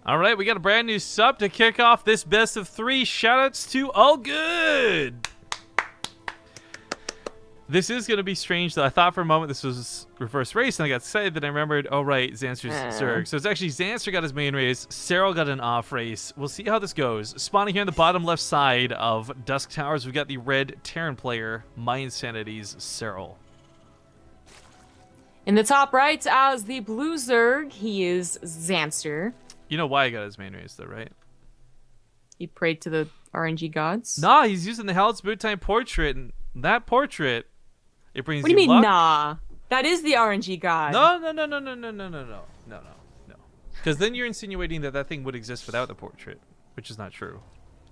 All right, we got a brand new sub to kick off this best of 3. Shoutouts to All Good. This is going to be strange, though. I thought for a moment this was reverse race, and I got excited that I remembered, oh, right, Zanster's Zerg. So it's actually Zanster got his main race, Serral got an off race. We'll see how this goes. Spawning here on the bottom left side of Dusk Towers, we've got the red Terran player, My Insanity's Serral. In the top right, as the blue Zerg, he is Zanster. You know why he got his main race, though, right? He prayed to the RNG gods. Nah, he's using the Hell's Boot Time portrait, and that portrait, it brings What do you mean, luck. nah? That is the RNG god. No. Because then you're insinuating that that thing would exist without the portrait, which is not true.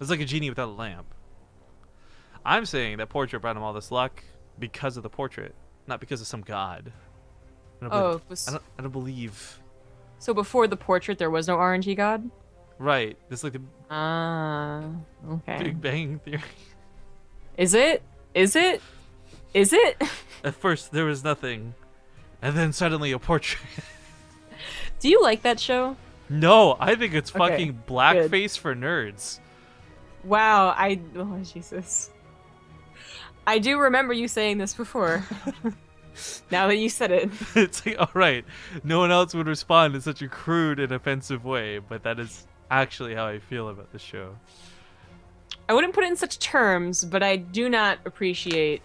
It's like a genie without a lamp. I'm saying that portrait brought him all this luck because of the portrait, not because of some god. I don't believe. So before the portrait, there was no RNG god? Right. This is like the okay. Big Bang Theory. Is it? Is it? Is it? At first, there was nothing. And then suddenly a portrait. Do you like that show? No, I think it's fucking Okay, blackface for nerds. Wow, oh, Jesus. I do remember you saying this before. Now that you said it. It's like, all right, no one else would respond in such a crude and offensive way, but that is actually how I feel about the show. I wouldn't put it in such terms, but I do not appreciate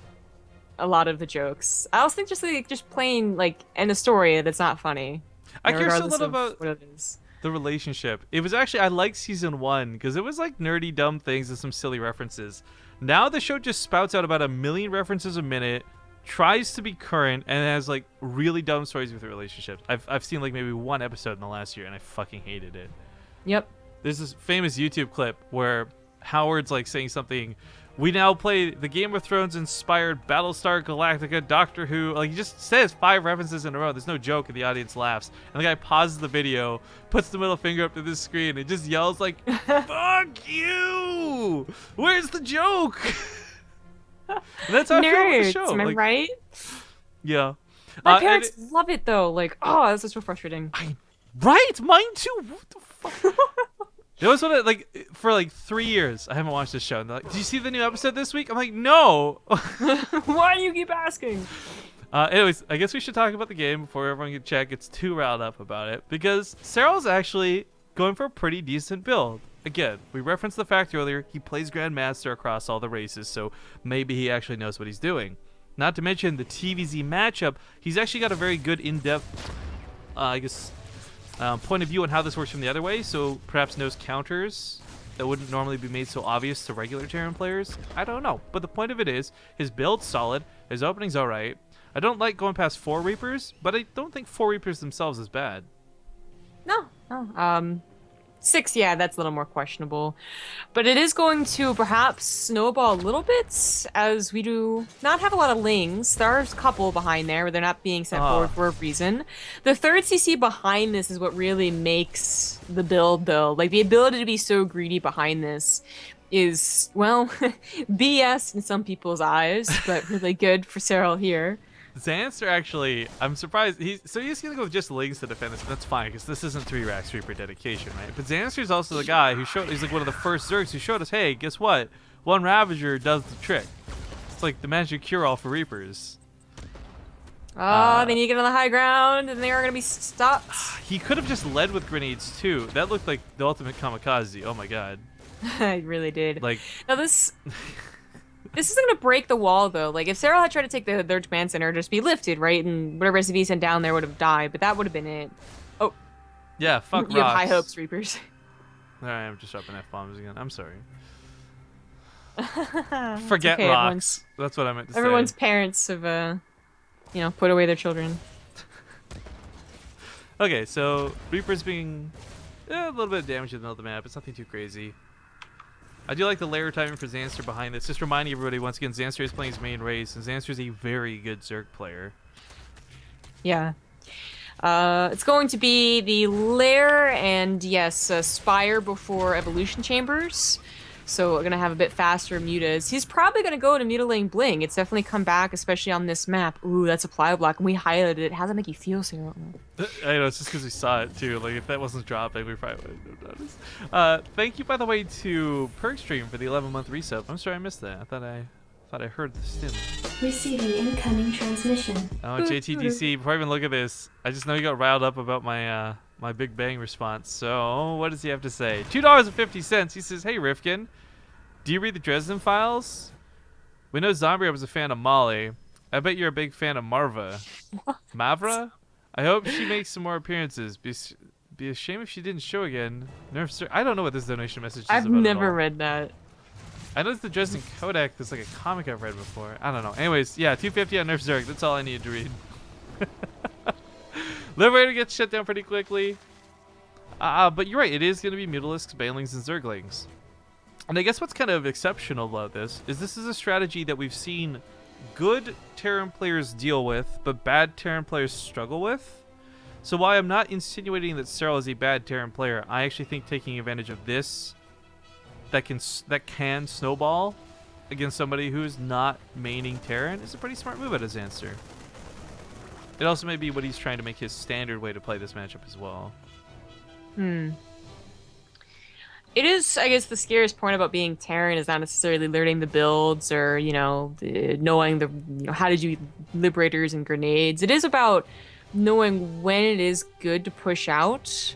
a lot of the jokes. I also think just plain like in a story that's not funny. I care so little of about what it is. the relationship. It was actually, I liked season 1 because it was like nerdy, dumb things and some silly references. Now the show just spouts out about 1 million references a minute, tries to be current, and has like really dumb stories with relationships. I've seen like maybe 1 episode in the last year, and I fucking hated it. Yep. There's this famous YouTube clip where Howard's like saying something. We now play the Game of Thrones inspired Battlestar Galactica, Doctor Who. Like, he just says 5 references in a row. There's no joke, and the audience laughs. And the guy pauses the video, puts the middle finger up to the screen, and just yells like, "Fuck you! Where's the joke?" And that's how I feel about the show. Am I like, right? Yeah. My parents love it though. Like, oh, this is so frustrating. Right, mine too. What the fuck? It was one of, like, for like 3 years I haven't watched this show. And they're like, "Did you see the new episode this week?" I'm like, "No." Why do you keep asking? Anyways, I guess we should talk about the game before everyone gets too riled up about it, because Serral's actually going for a pretty decent build. Again, we referenced the fact earlier, he plays Grandmaster across all the races, so maybe he actually knows what he's doing. Not to mention the TVZ matchup, he's actually got a very good in-depth, point of view on how this works from the other way, so perhaps knows counters that wouldn't normally be made so obvious to regular Terran players. I don't know, but the point of it is, his build's solid, his opening's alright. I don't like going past 4 Reapers, but I don't think 4 Reapers themselves is bad. No. 6, yeah, that's a little more questionable. But it is going to perhaps snowball a little bit, as we do not have a lot of lings. There's a couple behind there, but they're not being sent forward for a reason. The third CC behind this is what really makes the build, though. Like, the ability to be so greedy behind this is, well, BS in some people's eyes, but really good for Serral here. Zanster actually, I'm surprised. He's gonna go with just lings to defend this, and that's fine because this isn't 3 Rack Reaper dedication, right? But Zanster's also the guy who he's like one of the first Zergs who showed us, hey, guess what? 1 Ravager does the trick. It's like the magic cure-all for Reapers. They need to get on the high ground, and they are gonna be stopped. He could have just led with grenades too. That looked like the ultimate kamikaze. Oh my god. I really did. Like, now this isn't gonna break the wall though. Like, if Serral had tried to take their command center, just be lifted, right, and whatever SCV sent down there would have died. But that would have been it. Oh, yeah, fuck. You have high hopes, Reapers. Alright, I'm just dropping F-bombs again. I'm sorry. Forget okay, rocks. That's what I meant to say. Everyone's parents have, put away their children. Okay, so Reaper's being a little bit of damage in the middle of the map. It's nothing too crazy. I do like the layer timing for Zanster behind this. Just reminding everybody, once again, Zanster is playing his main race, and Zanster is a very good Zerg player. Yeah. It's going to be the lair and, yes, Spire before Evolution Chambers. So we're gonna have a bit faster mutas. He's probably gonna go to mutilating bling. It's definitely come back, especially on this map. Ooh, that's a plyo block, and we highlighted it. How does that make you feel, Serral? I know, it's just because we saw it too. Like, if that wasn't dropping, we probably wouldn't have noticed. Thank you, by the way, to Perkstream for the 11-month resub. I'm sorry I missed that. I thought I heard the stim. Receiving incoming transmission. Oh, JTDC, before I even look at this, I just know you got riled up about my my Big Bang response. So, what does he have to say? $2.50. He says, "Hey, Rifkin, do you read the Dresden Files? We know Zombie was a fan of Molly. I bet you're a big fan of Marva. Mavra? I hope she makes some more appearances. Be a shame if she didn't show again. I don't know what this donation message is I've about never read that. I know it's the Dresden Codex. There's like a comic I've read before. I don't know. Anyways, yeah, 250 on Nerf Zerg. That's all I needed to read. Liberator gets shut down pretty quickly. But you're right. It is going to be Mutalisks, Banelings, and Zerglings. And I guess what's kind of exceptional about this is a strategy that we've seen good Terran players deal with, but bad Terran players struggle with. So while I'm not insinuating that Serral is a bad Terran player, I actually think taking advantage of this that can snowball against somebody who's not maining Terran is a pretty smart move at a Zanster. It also may be what he's trying to make his standard way to play this matchup as well. It is, I guess, the scariest point about being Terran is not necessarily learning the builds or, knowing how to do liberators and grenades. It is about knowing when it is good to push out.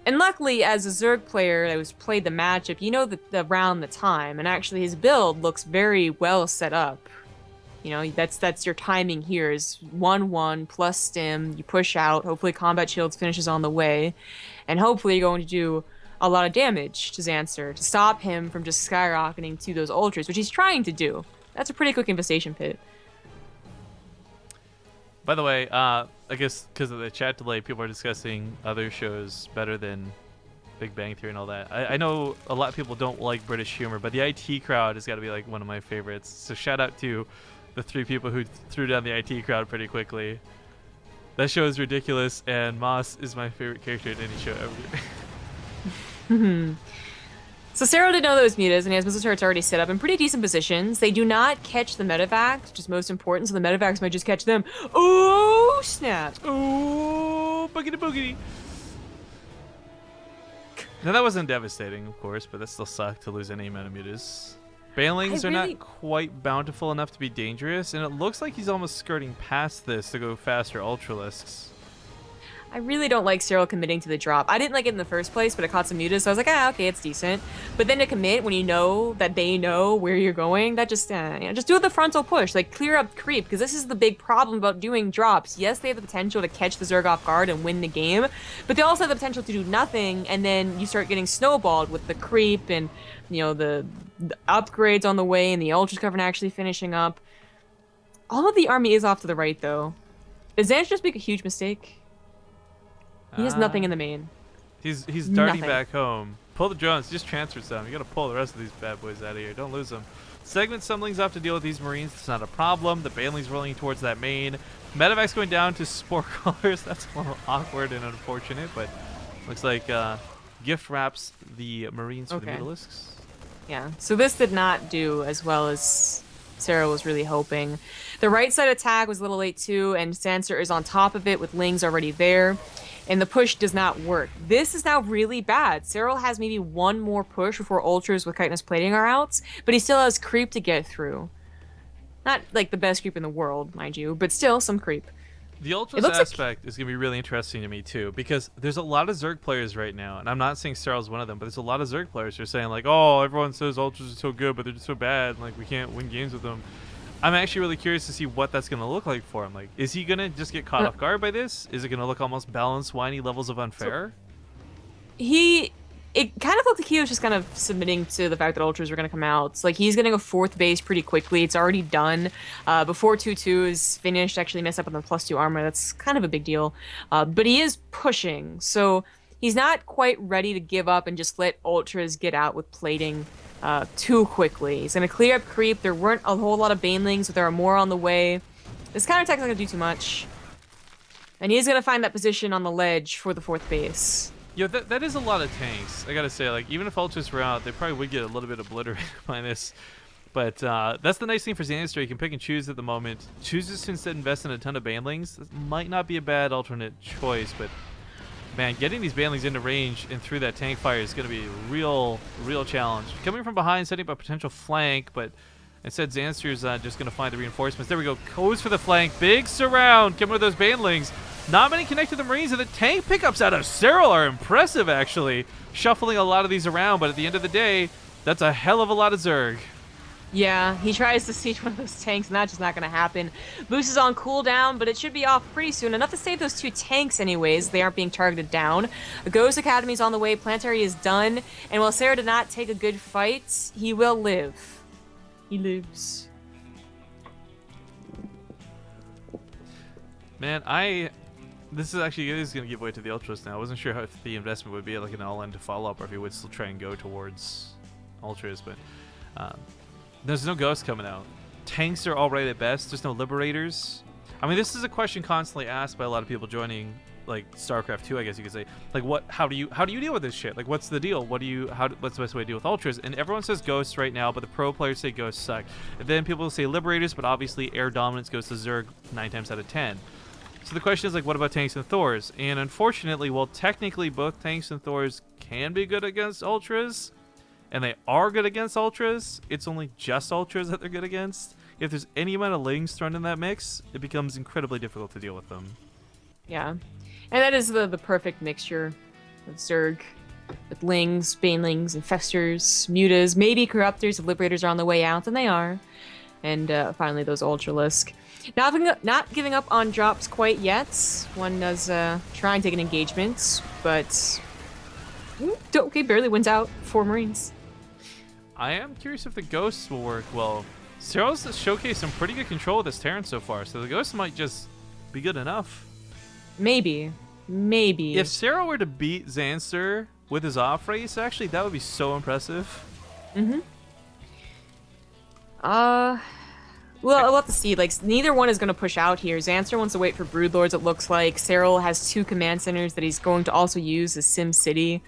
And luckily, as a Zerg player that was played the matchup, you know around the time, and actually his build looks very well set up. That's your timing here is 1-1 plus stim, you push out, hopefully combat shields finishes on the way, and hopefully you're going to do a lot of damage to Zanster to stop him from just skyrocketing to those ultras, which he's trying to do. That's a pretty quick infestation pit. By the way, I guess because of the chat delay, people are discussing other shows better than Big Bang Theory and all that. I know a lot of people don't like British humor, but the IT crowd has got to be like one of my favorites. So shout out to the 3 people who threw down the IT crowd pretty quickly. That show is ridiculous, and Moss is my favorite character in any show ever. So Serral did know those mutas, and he has missile turrets already set up in pretty decent positions. They do not catch the medevacs, which is most important, so the medevacs might just catch them. Oh, snap. Oh, boogity boogity. Now, that wasn't devastating, of course, but that still sucked to lose any amount of mutas. Banelings are not quite bountiful enough to be dangerous, and it looks like he's almost skirting past this to go faster Ultralisks. I really don't like Serral committing to the drop. I didn't like it in the first place, but it caught some mutas, so I was like, okay, it's decent. But then to commit when you know that they know where you're going, that just do the frontal push. Like, clear up creep, because this is the big problem about doing drops. Yes, they have the potential to catch the Zerg off guard and win the game, but they also have the potential to do nothing, and then you start getting snowballed with the creep and, the upgrades on the way and the Ultras cover actually finishing up. All of the army is off to the right, though. Did Zanster just make a huge mistake? He has nothing in the main. He's darting back home. Pull the drones. Just transfer some. You got to pull the rest of these bad boys out of here. Don't lose them. Segment summonings have to deal with these Marines. It's not a problem. The Banelings rolling towards that main. Medevac's going down to Spore Crawlers. That's a little awkward and unfortunate, but looks like gift wraps the Marines for the Mutalisks. Yeah, so this did not do as well as Serral was really hoping. The right side attack was a little late too, and Zanster is on top of it with Lings already there. And the push does not work. This is now really bad. Serral has maybe one more push before Ultras with Chitinous Plating are out, but he still has creep to get through. Not like the best creep in the world, mind you, but still some creep. The Ultras aspect is going to be really interesting to me too, because there's a lot of Zerg players right now, and I'm not saying Serral's one of them, but there's a lot of Zerg players who are saying like, oh, everyone says Ultras are so good, but they're just so bad, and like we can't win games with them. I'm actually really curious to see what that's going to look like for him. Like, is he going to just get caught off guard by this? Is it going to look almost balanced, whiny levels of unfair? It kind of looked like he was just kind of submitting to the fact that Ultras were going to come out. It's like he's getting a 4th base pretty quickly. It's already done. Before 2-2 is finished, actually messed up on the +2 armor. That's kind of a big deal. But he is pushing. So he's not quite ready to give up and just let Ultras get out with plating too quickly. He's going to clear up creep. There weren't a whole lot of Banelings, but there are more on the way. This counterattack's not going to do too much. And he's going to find that position on the ledge for the 4th base. Yeah, that is a lot of tanks. I gotta say, like, even if Ultras were out, they probably would get a little bit obliterated by this. But that's the nice thing for Zanster. You can pick and choose at the moment. Chooses to instead invest in a ton of banelings. This might not be a bad alternate choice, but man, getting these banelings into range and through that tank fire is going to be a real challenge. Coming from behind, setting up a potential flank, but instead Zanster's just going to find the reinforcements. There we go. Goes for the flank. Big surround. Coming with those banelings. Not many connect to the Marines, and the tank pickups out of Serral are impressive, actually. Shuffling a lot of these around, but at the end of the day, that's a hell of a lot of Zerg. Yeah, he tries to siege one of those tanks, and that's just not going to happen. Boost is on cooldown, but it should be off pretty soon. Enough to save those 2 tanks anyways. They aren't being targeted down. The Ghost Academy's on the way. Planetary is done. And while Sarah did not take a good fight, he will live. He lives. Man, this is actually going to give way to the Ultras now. I wasn't sure if the investment would be like an all-in to follow up or if he would still try and go towards Ultras, but there's no Ghosts coming out. Tanks are all right at best. There's no Liberators. I mean, this is a question constantly asked by a lot of people joining, like, StarCraft 2, I guess you could say. Like, how do you deal with this shit? Like, what's the deal? What's the best way to deal with Ultras? And everyone says Ghosts right now, but the pro players say Ghosts suck. And then people say Liberators, but obviously air dominance goes to Zerg 9 times out of 10. So the question is, like, what about tanks and Thors? And unfortunately, while technically both tanks and Thors can be good against Ultras, and they are good against Ultras, it's only just Ultras that they're good against. If there's any amount of Lings thrown in that mix, it becomes incredibly difficult to deal with them. Yeah. And that is the perfect mixture of Zerg. With Lings, Banelings, Infestors, Mutas, maybe Corruptors if Liberators are on the way out, and they are. And finally those Ultralisk. Not giving up on drops quite yet. One does try and take an engagement, but okay, barely wins out. 4 Marines. I am curious if the Ghosts will work well. Serral's showcased some pretty good control with this Terran so far, so the Ghosts might just be good enough. Maybe. If Serral were to beat Zanster with his off race, actually, that would be so impressive. Mm-hmm. Well, we'll have to see. Like, neither one is going to push out here. Zanster wants to wait for Broodlords, it looks like. Serral has 2 command centers that he's going to also use as Sim City.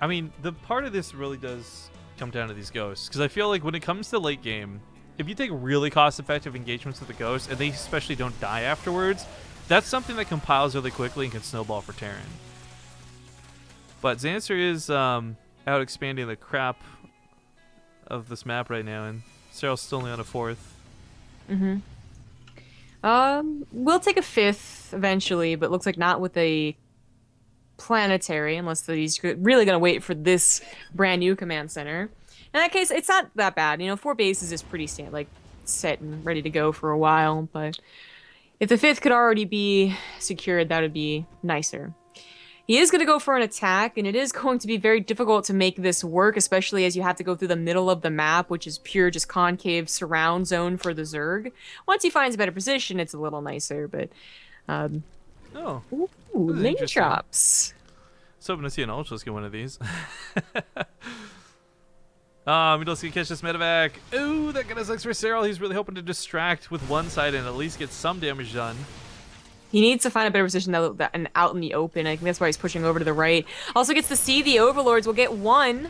I mean, the part of this really does come down to these Ghosts, because I feel like when it comes to late game, if you take really cost-effective engagements with the Ghosts, and they especially don't die afterwards, that's something that compiles really quickly and can snowball for Terran. But Zanster is out expanding the crap of this map right now, and Serral's still only on a 4th. Mm-hmm. We'll take a 5th eventually, but looks like not with a planetary, unless he's really going to wait for this brand new command center. In that case, it's not that bad. You know, 4 bases is pretty standard, like set and ready to go for a while, but if the 5th could already be secured, that would be nicer. He is going to go for an attack, and it is going to be very difficult to make this work, especially as you have to go through the middle of the map, which is pure just concave surround zone for the Zerg. Once he finds a better position, it's a little nicer, but Oh. ooh, is lane interesting. drops. So hoping to see an Ultras get one of these. Middle's gonna catch this medevac. Ooh, that kind of sucks for Serral. He's really hoping to distract with one side and at least get some damage done. He needs to find a better position and out in the open. I think that's why he's pushing over to the right. Also gets to see the Overlords. Will get 1.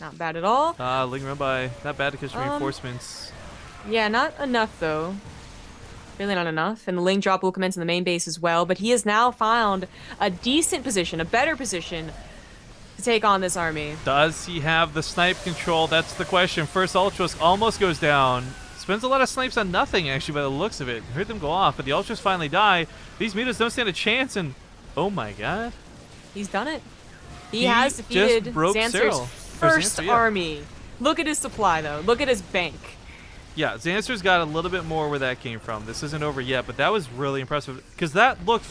Not bad at all. Ling run by. Not bad to catch reinforcements. Yeah, not enough though. Really not enough. And the Ling drop will commence in the main base as well. But he has now found a decent position, a better position to take on this army. Does he have the snipe control? That's the question. First Ultras almost goes down. Spends a lot of snipes on nothing, actually, by the looks of it. Heard them go off, but the Ultras finally die. These mutas don't stand a chance, and oh my god. He's done it. He has defeated just broke Zanster's Serral. first Zanster, yeah. army. Look at his supply, though. Look at his bank. Yeah, Zanster's got a little bit more where that came from. This isn't over yet, but that was really impressive. Because that looked...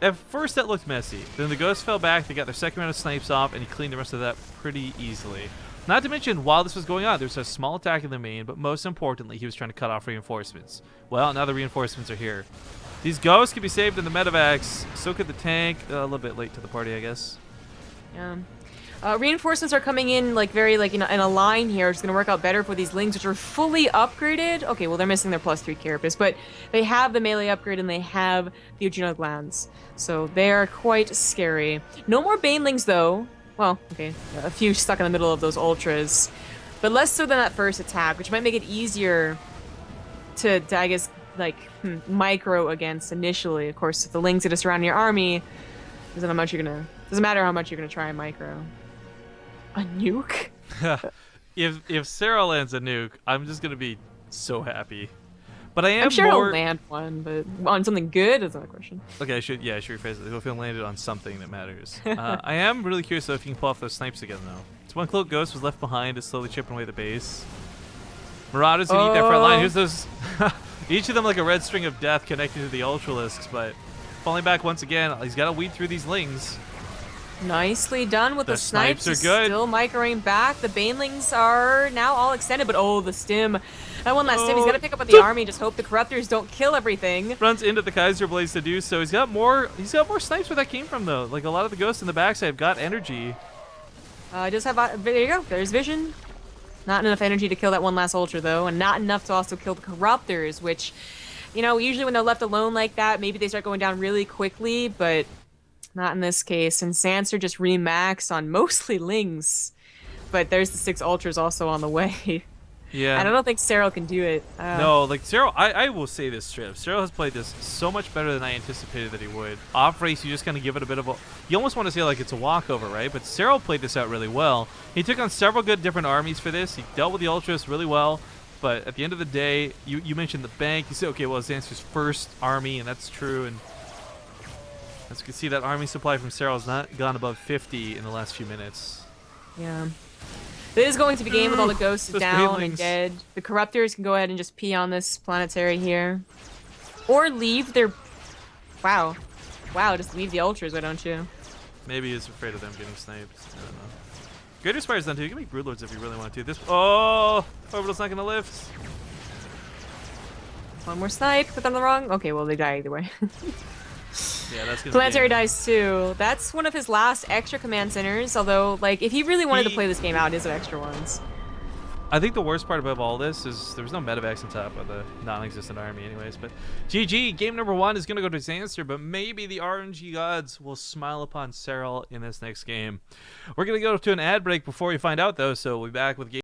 At first, that looked messy. Then the Ghosts fell back, they got their second round of snipes off, and he cleaned the rest of that pretty easily. Not to mention, while this was going on, there was a small attack in the main, but most importantly, he was trying to cut off reinforcements. Well, now the reinforcements are here. These Ghosts can be saved in the medevacs. So could the tank. A little bit late to the party, I guess. Yeah. Reinforcements are coming in like very like in a line here. It's gonna work out better for these lings, which are fully upgraded. Okay, well they're missing their +3 carapace, but they have the melee upgrade and they have the adrenal glands, so they are quite scary. No more banelings though. Well, okay, a few stuck in the middle of those ultras, but less so than that first attack, which might make it easier to I guess like micro against initially. Of course, if the lings that are surrounding your army, doesn't matter how much you're gonna try and micro. A nuke? if Serral lands a nuke, I'm just gonna be so happy. But I am I'm sure more... he'll land one, but on something good is another question. Okay, I should rephrase it. If he'll landed on something that matters. I am really curious though if you can pull off those snipes again though. So one cloak ghost was left behind to slowly chipping away the base. Marauders gonna eat that front line. Here's those each of them like a red string of death connected to the Ultralisks, but falling back once again, he's gotta weed through these lings. Nicely done with the snipes. Snipes are good. Still microing back. The banelings are now all extended, but oh, the stim. That one last stim. He's got to pick up on the army. Just hope the corruptors don't kill everything. Runs into the Kaiser Blades to do so. He's got more snipes where that came from though. Like a lot of the ghosts in the backside have got energy. Just have there you go. There's vision. Not enough energy to kill that one last ultra though, and not enough to also kill the corruptors, which, you know, usually when they're left alone like that, maybe they start going down really quickly, but not in this case. And Zanster just remax on mostly lings, but there's the 6 ultras also on the way. Yeah. And I don't think Serral can do it. No, like Serral, I will say this straight up. Serral has played this so much better than I anticipated that he would. Off race, you just kind of give it a bit of a... You almost want to say like it's a walkover, right? But Serral played this out really well. He took on several good different armies for this. He dealt with the Ultras really well. But at the end of the day, you mentioned the bank. You said, okay, well, it's Zanster's first army, and that's true. And as you can see, that army supply from Serral has not gone above 50 in the last few minutes. Yeah. It is going to be game with all the ghosts down and dead. The corruptors can go ahead and just pee on this planetary here. Or leave their... Wow. Wow, just leave the ultras, why don't you? Maybe he's afraid of them getting sniped. I don't know. Greater Spire's done too. You can make Broodlords if you really want to. This... Oh! Orbital's not going to lift. One more snipe, put them on the wrong... Okay, well, they die either way. Yeah, that's gonna Planetary dies too. That's one of his last extra command centers, although, like, if he really wanted to play this game out, it is extra ones. I think the worst part about all this is there was no medevacs on top of the non-existent army anyways, but GG, game number 1 is going to go to Zanster, but maybe the RNG gods will smile upon Serral in this next game. We're going to go to an ad break before we find out, though, so we'll be back with game